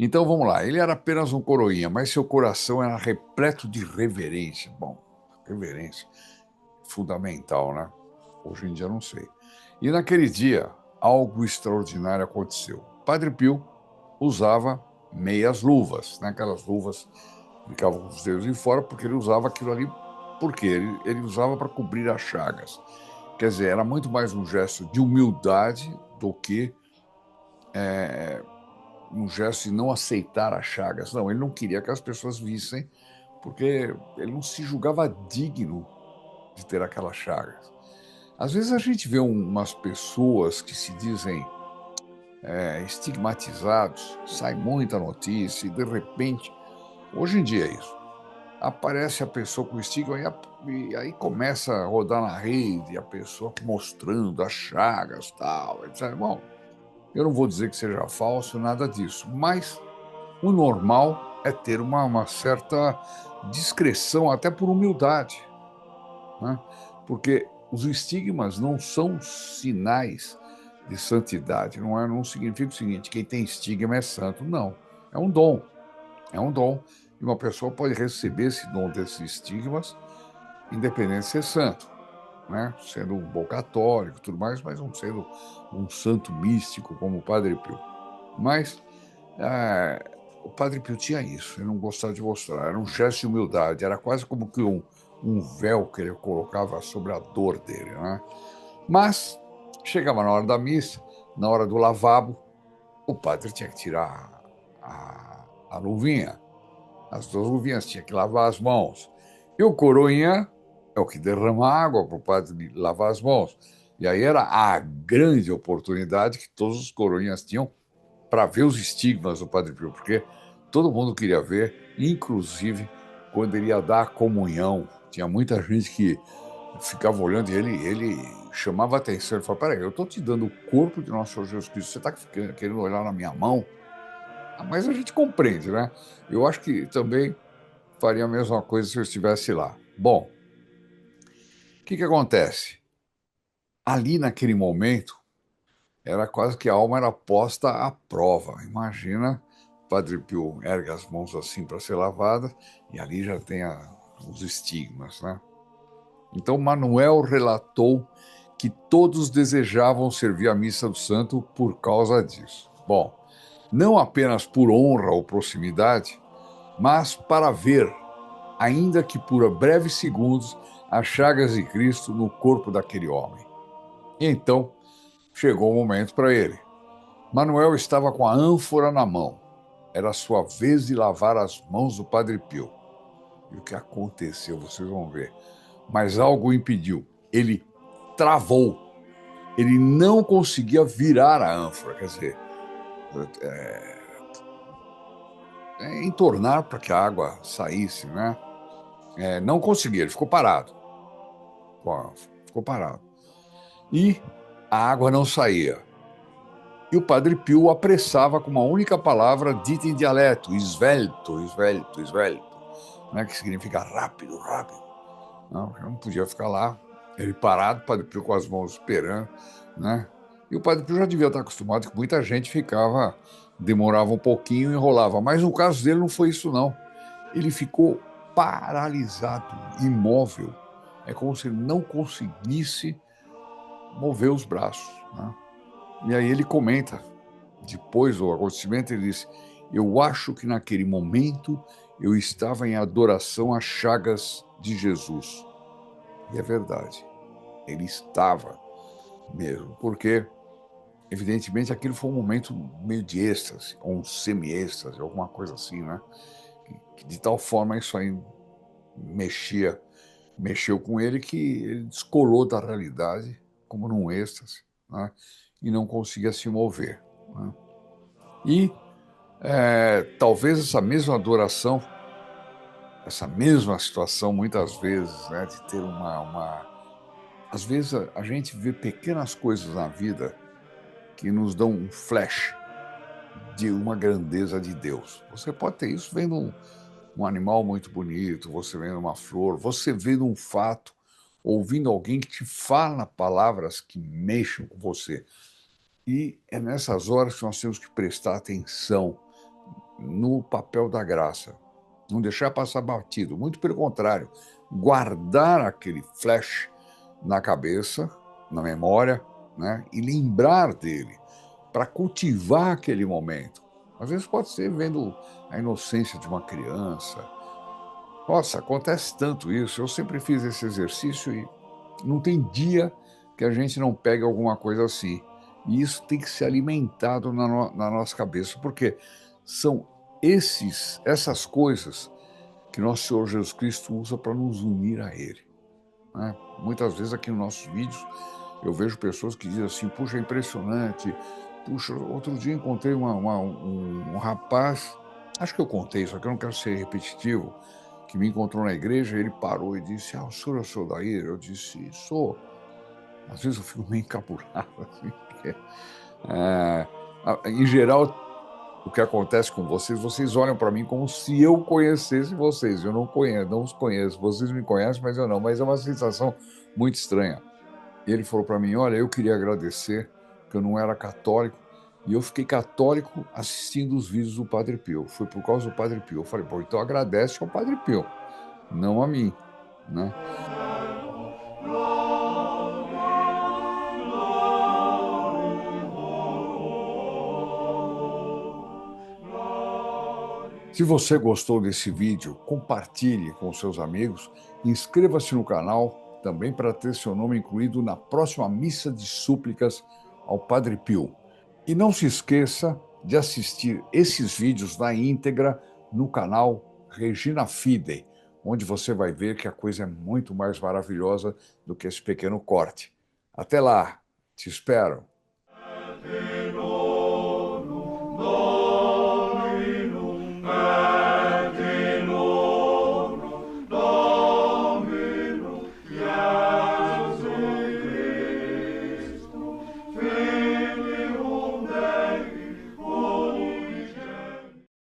Então vamos lá, ele era apenas um coroinha, mas seu coração era repleto de reverência. Bom, reverência, fundamental, né? Hoje em dia não sei. E naquele dia, algo extraordinário aconteceu. Padre Pio usava meias luvas, né? Aquelas luvas que ficavam com os dedos de fora, porque ele usava aquilo ali, porque ele usava para cobrir as chagas. Quer dizer, era muito mais um gesto de humildade do que um gesto de não aceitar as chagas. Não, ele não queria que as pessoas vissem, porque ele não se julgava digno de ter aquelas chagas. Às vezes a gente vê umas pessoas que se dizem estigmatizados, sai muita notícia e de repente, hoje em dia é isso, aparece a pessoa com estigma e aí começa a rodar na rede, a pessoa mostrando as chagas, tal, etc. Bom, eu não vou dizer que seja falso, nada disso, mas o normal é ter uma certa discrição, até por humildade, né? Porque os estigmas não são sinais de santidade, não significa o seguinte, quem tem estigma é santo, não. É um dom, é um dom. E uma pessoa pode receber esse dom desses estigmas, independente de ser santo, né? Sendo um bom católico e tudo mais, mas não sendo um santo místico como o Padre Pio. Mas o Padre Pio tinha isso, ele não gostava de mostrar, era um gesto de humildade, era quase como que um véu que ele colocava sobre a dor dele, né? Mas chegava na hora da missa, na hora do lavabo, o padre tinha que tirar a luvinha, as duas luvinhas, tinha que lavar as mãos. E o coroinha é o que derrama água para o padre lavar as mãos. E aí era a grande oportunidade que todos os coroinhas tinham para ver os estigmas do Padre Pio, porque todo mundo queria ver, inclusive quando ele ia dar a comunhão. Tinha muita gente que ficava olhando e ele chamava a atenção. Ele falava: peraí, eu estou te dando o corpo de nosso Senhor Jesus Cristo, você está querendo olhar na minha mão? Ah, mas a gente compreende, né? Eu acho que também faria a mesma coisa se eu estivesse lá. Bom, o que acontece? Ali naquele momento, era quase que a alma era posta à prova. Imagina, o Padre Pio ergue as mãos assim para ser lavada, e ali já tem os estigmas, né? Então Manuel relatou que todos desejavam servir a missa do santo por causa disso. Bom, não apenas por honra ou proximidade, mas para ver, ainda que por breves segundos, as chagas de Cristo no corpo daquele homem. E então chegou o momento para ele. Manuel estava com a ânfora na mão. Era a sua vez de lavar as mãos do Padre Pio. E o que aconteceu, vocês vão ver. Mas algo o impediu. Ele travou. Ele não conseguia virar a ânfora, quer dizer, entornar para que a água saísse, né? Não conseguia, ele ficou parado com a ânfora, ficou parado. E a água não saía. E o Padre Pio o apressava com uma única palavra dita em dialeto, esvelto, esvelto, esvelto, né, que significa rápido, rápido. Não, eu não podia ficar lá, ele parado, o Padre Pio com as mãos esperando, né? E o Padre Pio já devia estar acostumado que muita gente ficava, demorava um pouquinho e enrolava, mas no caso dele não foi isso não. Ele ficou paralisado, imóvel. É como se ele não conseguisse mover os braços, né? E aí ele comenta, depois do acontecimento, ele disse: eu acho que naquele momento eu estava em adoração às chagas de Jesus. E é verdade, ele estava mesmo, porque, evidentemente, aquilo foi um momento meio de êxtase, ou um semi-êxtase, alguma coisa assim, né? Que de tal forma isso aí mexeu com ele que ele descolou da realidade, como num êxtase, né? E não conseguia se mover, né? E talvez essa mesma adoração, essa mesma situação, muitas vezes, né, de ter Às vezes a gente vê pequenas coisas na vida que nos dão um flash de uma grandeza de Deus. Você pode ter isso vendo um animal muito bonito, você vendo uma flor, você vendo um fato, ouvindo alguém que te fala palavras que mexam com você. E é nessas horas que nós temos que prestar atenção no papel da graça. Não deixar passar batido. Muito pelo contrário, guardar aquele flash na cabeça, na memória, né? E lembrar dele, para cultivar aquele momento. Às vezes pode ser vendo a inocência de uma criança. Nossa, acontece tanto isso. Eu sempre fiz esse exercício e não tem dia que a gente não pegue alguma coisa assim. E isso tem que ser alimentado na nossa cabeça, porque são essas coisas que nosso Senhor Jesus Cristo usa para nos unir a Ele, né? Muitas vezes aqui nos nossos vídeos eu vejo pessoas que dizem assim, puxa, é impressionante. Puxa, outro dia encontrei um rapaz, acho que eu contei, só que eu não quero ser repetitivo, que me encontrou na igreja, ele parou e disse, o senhor é o senhor Odair? Eu disse, sou. Às vezes eu fico meio encabulado, assim, porque, em geral, o que acontece com vocês olham para mim como se eu conhecesse vocês. Eu não conheço, não os conheço. Vocês me conhecem, mas eu não. Mas é uma sensação muito estranha. Ele falou para mim, olha, eu queria agradecer, que eu não era católico, e eu fiquei católico assistindo os vídeos do Padre Pio. Foi por causa do Padre Pio. Eu falei, pô, então agradece ao Padre Pio, não a mim, né? Se você gostou desse vídeo, compartilhe com seus amigos, inscreva-se no canal também para ter seu nome incluído na próxima missa de súplicas ao Padre Pio. E não se esqueça de assistir esses vídeos na íntegra no canal Regina Fidei, onde você vai ver que a coisa é muito mais maravilhosa do que esse pequeno corte. Até lá, te espero!